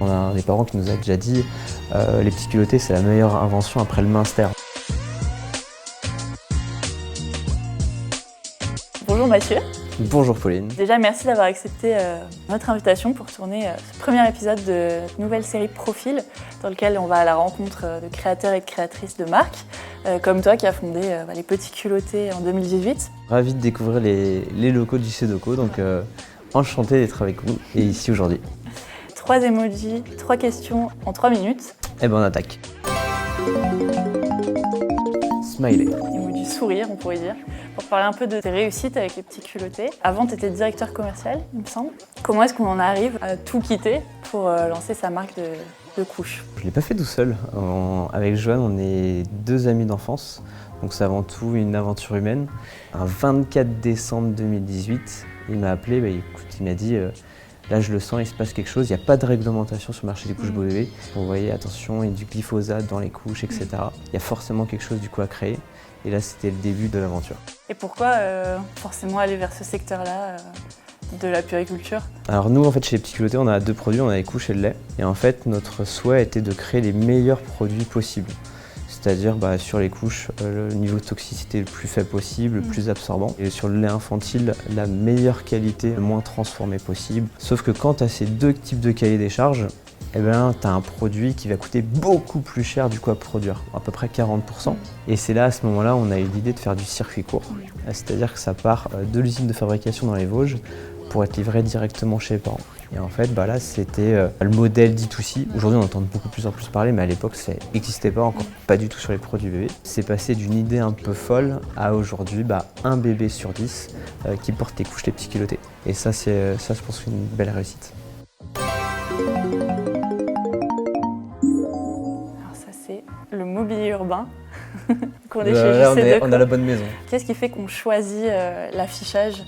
On a un des parents qui nous a déjà dit les petits culottés, c'est la meilleure invention après le Minster. Bonjour Mathieu. Bonjour Pauline. Déjà merci d'avoir accepté notre invitation pour tourner ce premier épisode de notre nouvelle série Profil dans lequel on va à la rencontre de créateurs et de créatrices de marques comme toi qui a fondé les Petits Culottés en 2018. Ravi de découvrir les locaux de JC Deco, donc enchanté d'être avec vous et ici aujourd'hui. 3 emojis, 3 questions en 3 minutes. Eh ben on attaque. Smiley. Emoji sourire on pourrait dire. Pour parler un peu de tes réussites avec les Petits Culottés. Avant tu étais directeur commercial il me semble. Comment est-ce qu'on en arrive à tout quitter pour lancer sa marque de couches? Je ne l'ai pas fait tout seul. Avec Joanne, on est 2 amis d'enfance, donc c'est avant tout une aventure humaine. Un 24 décembre 2018, il m'a appelé, écoute, il m'a dit là je le sens, il se passe quelque chose, il n'y a pas de réglementation sur le marché des couches beau bébé. Vous voyez, attention, il y a du glyphosate dans les couches, etc. Il y a forcément quelque chose du coup à créer. Et là, c'était le début de l'aventure. Et pourquoi forcément aller vers ce secteur-là de la puériculture? Alors nous, en fait, chez les Petits Culottés, on a 2 produits, on a les couches et le lait. Et en fait, notre souhait était de créer les meilleurs produits possibles. C'est-à-dire sur les couches, le niveau de toxicité le plus faible possible, le plus absorbant. Et sur le lait infantile, la meilleure qualité, le moins transformé possible. Sauf que quand tu as ces 2 types de cahiers des charges, tu as un produit qui va coûter beaucoup plus cher du coup à produire, à peu près 40%. Et c'est là, à ce moment-là, on a eu l'idée de faire du circuit court. C'est-à-dire que ça part de l'usine de fabrication dans les Vosges pour être livré directement chez les parents. Et en fait, là, c'était le modèle D2C. Aujourd'hui, on entend beaucoup plus en plus parler, mais à l'époque, ça n'existait pas encore, pas du tout sur les produits bébés. C'est passé d'une idée un peu folle à aujourd'hui, un bébé sur 10 qui porte les couches les Petits Culottés. Et ça, je pense, c'est une belle réussite. Le mobilier urbain qu'on est Là, chez JC Deco. On a la bonne maison. Qu'est-ce qui fait qu'on choisit l'affichage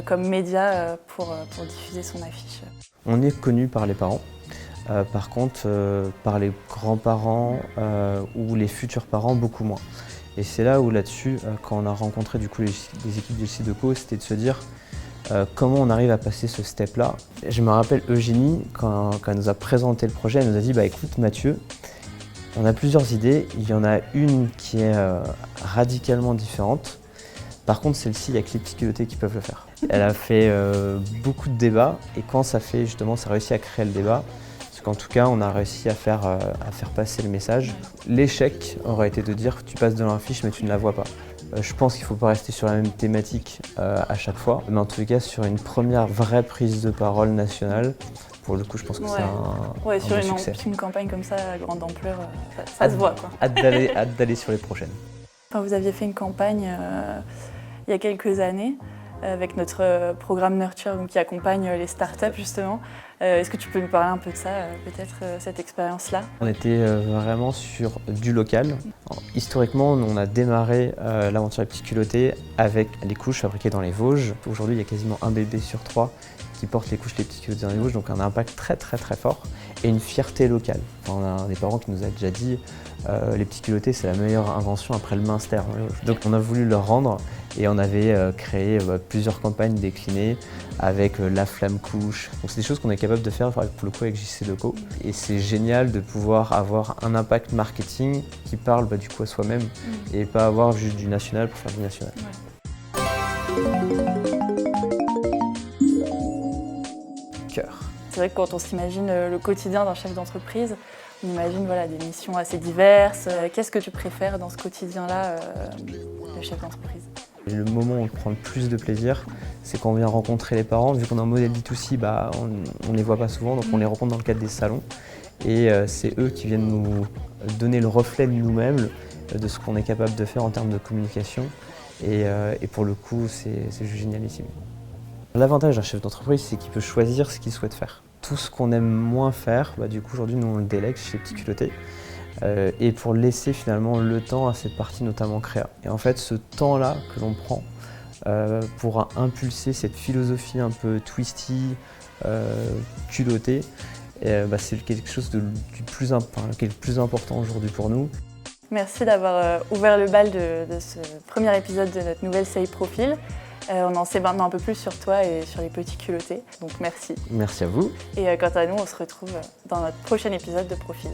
comme média pour diffuser son affiche? On est connu par les parents. Par contre, par les grands-parents ou les futurs parents, beaucoup moins. Et c'est là où là-dessus, quand on a rencontré du coup les équipes de JC Deco, c'était de se dire comment on arrive à passer ce step-là. Je me rappelle Eugénie, quand elle nous a présenté le projet, elle nous a dit écoute Mathieu, on a plusieurs idées, il y en a une qui est radicalement différente. Par contre, celle-ci, il n'y a que les Petits Culottés qui peuvent le faire. Elle a fait beaucoup de débats et quand ça a réussi à créer le débat, parce qu'en tout cas, on a réussi à faire passer le message. L'échec aurait été de dire tu passes devant l'affiche mais tu ne la vois pas. Je pense qu'il ne faut pas rester sur la même thématique à chaque fois, mais en tout cas sur une première vraie prise de parole nationale. Pour le coup, je pense que c'est un sur bon succès. Une campagne comme ça, à grande ampleur, ça se voit. Hâte d'aller sur les prochaines. Enfin, vous aviez fait une campagne il y a quelques années avec notre programme Nurture qui accompagne les startups justement. Est-ce que tu peux nous parler un peu de ça, peut-être cette expérience-là? On était vraiment sur du local. Historiquement, on a démarré l'aventure des Petits Culottés avec les couches fabriquées dans les Vosges. Aujourd'hui, il y a quasiment un bébé sur 3 qui porte les couches les Petits Culottés dans les Vosges, donc un impact très très très fort et une fierté locale. Enfin, on a un des parents qui nous a déjà dit les Petits Culottés, c'est la meilleure invention après le Minster. Donc on a voulu leur rendre et on avait créé plusieurs campagnes déclinées avec la flamme couche. Donc c'est des choses qu'on est capable de faire pour le coup avec JC Deco. Et c'est génial de pouvoir avoir un impact marketing qui parle du coup à soi-même et pas avoir juste du national pour faire du national. Cœur. C'est vrai que quand on s'imagine le quotidien d'un chef d'entreprise, on imagine des missions assez diverses. Qu'est-ce que tu préfères dans ce quotidien-là de chef d'entreprise? Le moment où on prend le plus de plaisir, c'est quand on vient rencontrer les parents. Vu qu'on est en modèle D2C, on ne les voit pas souvent, donc on les rencontre dans le cadre des salons. Et c'est eux qui viennent nous donner le reflet de nous-mêmes, de ce qu'on est capable de faire en termes de communication. Et pour le coup, c'est juste génialissime. L'avantage d'un chef d'entreprise, c'est qu'il peut choisir ce qu'il souhaite faire. Tout ce qu'on aime moins faire, du coup aujourd'hui nous on le délègue chez Petits Culottés. Et pour laisser finalement le temps à cette partie notamment créa. Et en fait ce temps-là que l'on prend pour impulser cette philosophie un peu twisty, culottée, c'est quelque chose qui est le plus important aujourd'hui pour nous. Merci d'avoir ouvert le bal de ce premier épisode de notre nouvelle série Profil. On en sait maintenant un peu plus sur toi et sur les petits culottés, donc merci. Merci à vous. Et quant à nous, on se retrouve dans notre prochain épisode de Profil.